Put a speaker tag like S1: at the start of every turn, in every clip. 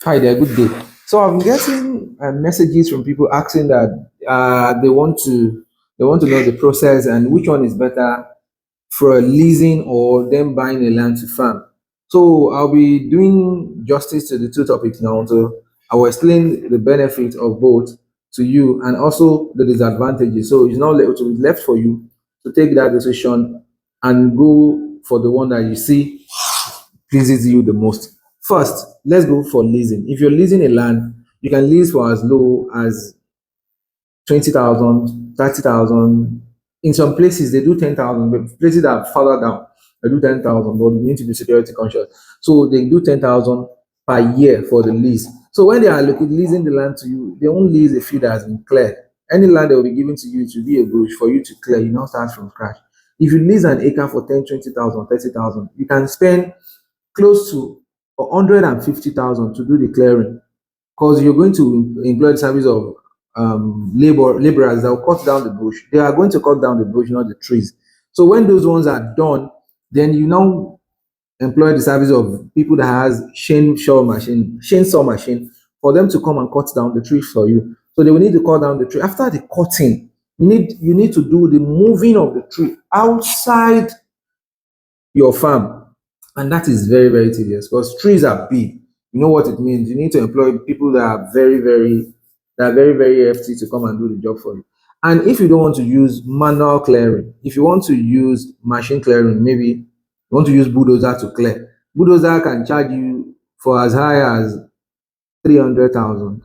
S1: Hi there, good day. So I'm getting messages from people asking that they want to know the process and which one is better for leasing or them buying a land to farm. So I'll be doing justice to the two topics now. So I will explain the benefit of both to you and also the disadvantages. So it's not left, to be left for you to take that decision and go for the one that you see pleases you the most. First, let's go for leasing. If you're leasing a land, you can lease for as low as 20,000, 30,000. In some places, they do 10,000, but places that are further down, they do 10,000, but you need to be security conscious. So they do 10,000 per year for the lease. So when they are leasing the land to you, they won't lease a field that has been cleared. Any land that will be given to you to be a bush for you to clear, you not start from scratch. If you lease an acre for 10, 20,000, 30,000, you can spend close to 150,000 to do the clearing because you're going to employ the service of laborers that will cut down the bush. They are going to cut down the bush, not the trees. So when those ones are done, then you now employ the service of people that has chainsaw machine for them to come and cut down the tree for you. So they will need to cut down the tree. After the cutting, you need to do the moving of the tree outside your farm, and that is very very tedious because trees are big. You know what it means. You need to employ people that are very very hefty to come and do the job for you. And if you don't want to use manual clearing, if you want to use machine clearing, maybe you want to use bulldozer to clear. Bulldozer can charge you for as high as 300,000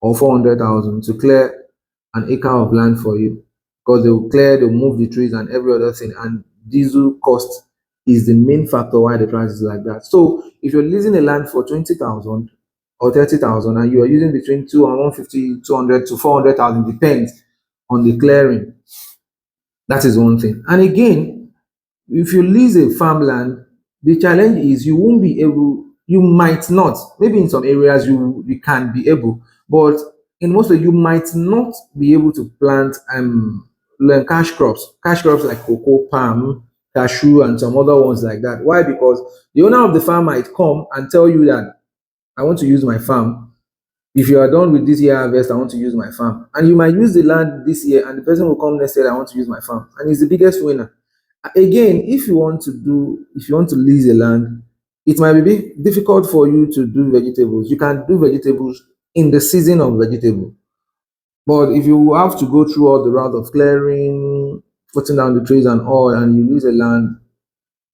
S1: or 400,000 to clear an acre of land for you because they'll move the trees and every other thing. And diesel cost is the main factor why the price is like that. So if you're leasing a land for 20,000 or 30,000 and you are using between 250, 200 to 400,000, depends on the clearing. That is one thing. And again, if you lease a farmland, the challenge is you won't be able, you might not, maybe in some areas you can be able, but in most of you might not be able to plant like cash crops like cocoa, palm, cashew, and some other ones like that. Why? Because the owner of the farm might come and tell you that I want to use my farm. If you are done with this year harvest, I want to use my farm. And you might use the land this year, and the person will come next year, I want to use my farm. And he's the biggest winner. Again, if you want to lease a land, it might be difficult for you to do vegetables. You can do vegetables in the season of vegetable. But if you have to go through all the route of clearing, putting down the trees and all, and you lease a land,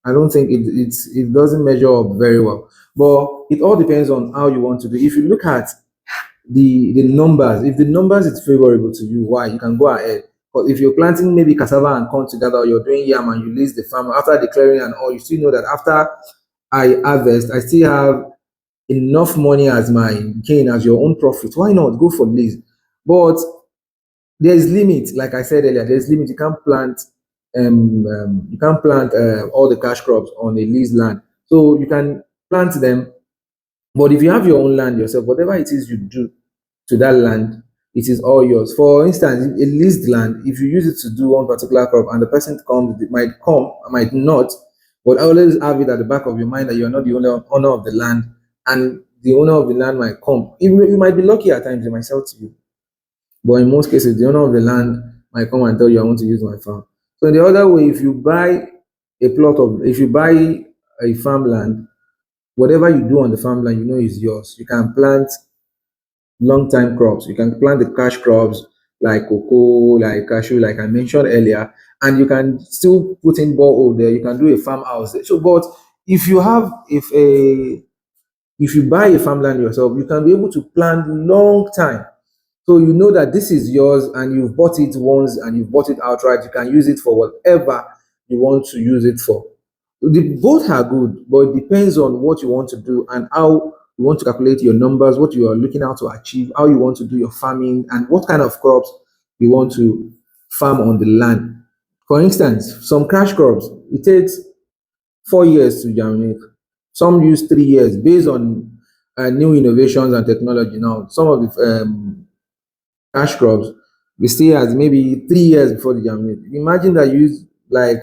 S1: I don't think it doesn't measure up very well. But it all depends on how you want to do. If you look at the numbers, if the numbers is favorable to you, why you can go ahead. But if you're planting maybe cassava and corn together, or you're doing yam and you lease the farm after the clearing and all, you still know that after I harvest, I still have enough money as my gain as your own profit. Why not go for lease? But there is limit, like I said earlier. There's limit. You can't plant all the cash crops on a leased land. So you can plant them, but if you have your own land yourself, whatever it is you do to that land, it is all yours. For instance, a leased land, if you use it to do one particular crop and the person comes, it might come, might not, but always have it at the back of your mind that you're not the owner of the land, and the owner of the land might come. You might be lucky at times, they might sell to you. But in most cases, the owner of the land might come and tell you, I want to use my farm. So in the other way, if you buy a farmland, whatever you do on the farmland, you know is yours. You can plant long time crops. You can plant the cash crops like cocoa, like cashew, like I mentioned earlier, and you can still put in borehole there. You can do a farmhouse there. So, but if you have if you buy a farmland yourself, you can be able to plant long time. So you know that this is yours and you've bought it once and you've bought it outright. You can use it for whatever you want to use it for. Both are good, but it depends on what you want to do and how you want to calculate your numbers, what you are looking out to achieve, how you want to do your farming, and what kind of crops you want to farm on the land. For instance, some cash crops, it takes 4 years to germinate. Some use 3 years based on new innovations and technology. Now, some of the cash crops, we stay as maybe 3 years before they germinate. Imagine that you use like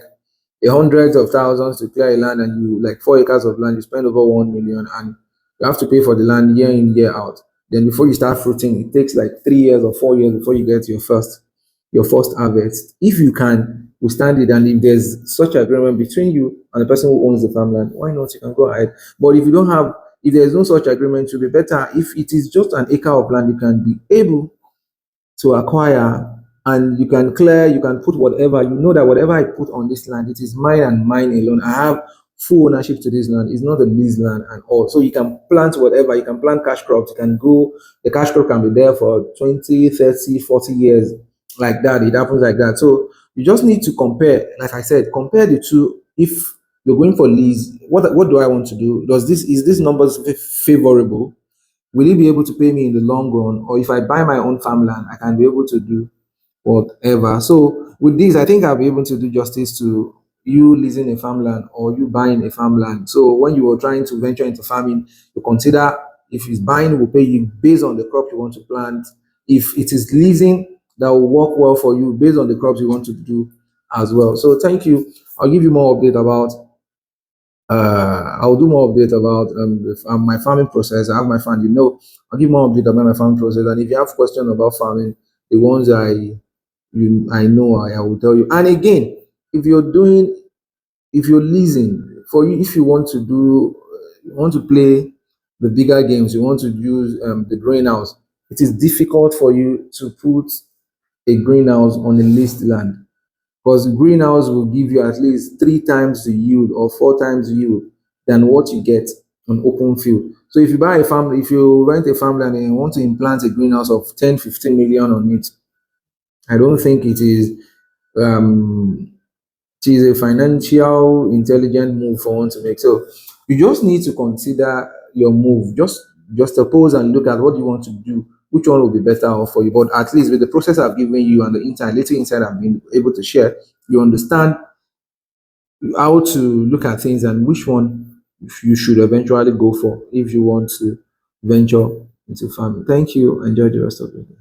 S1: a hundreds of thousands to clear a land and you like 4 acres of land, you spend over 1 million and You have to pay for the land year in, year out. Then before you start fruiting, it takes like 3 years or 4 years before you get your first harvest. If you can withstand it, and if there's such agreement between you and the person who owns the farmland, why not? You can go ahead. But if there's no such agreement, it will be better if it is just an acre of land you can be able to acquire, and you can clear, you can put whatever, you know that whatever I put on this land, it is mine and mine alone. I have full ownership to this land. It's not a lease land and all. So you can plant whatever, you can plant cash crops, you can go, the cash crop can be there for 20, 30, 40 years, like that. It happens like that. So you just need to compare, like I said, compare the two. If you're going for lease, what do I want to do? Is this numbers favorable? Will he be able to pay me in the long run? Or if I buy my own farmland, I can be able to do whatever. So with this, I think I'll be able to do justice to you leasing a farmland or you buying a farmland. So when you are trying to venture into farming, you consider if he's buying, will pay you based on the crop you want to plant. If it is leasing, that will work well for you based on the crops you want to do as well. So thank you. I'll give you more update about I'll do more update about my farming process. I have my farm, I'll give more update about my farming process. And if you have questions about farming, the ones I know, I will tell you. And again, if you're doing, if you're leasing for you, if you want to do, you want to play the bigger games, you want to use the greenhouse, it is difficult for you to put a greenhouse on a leased land, because greenhouse will give you at least 3 times the yield or 4 times the yield than what you get on open field. So if you rent a farmland and you want to implant a greenhouse of 10, 15 million on it, I don't think um, it is a financial intelligent move for one to make. So you just need to consider your move. Just suppose and look at what you want to do. Which one will be better off for you? But at least with the process I've given you and the little insight I've been able to share, you understand how to look at things and which one you should eventually go for if you want to venture into farming. Thank you. Enjoy the rest of the day.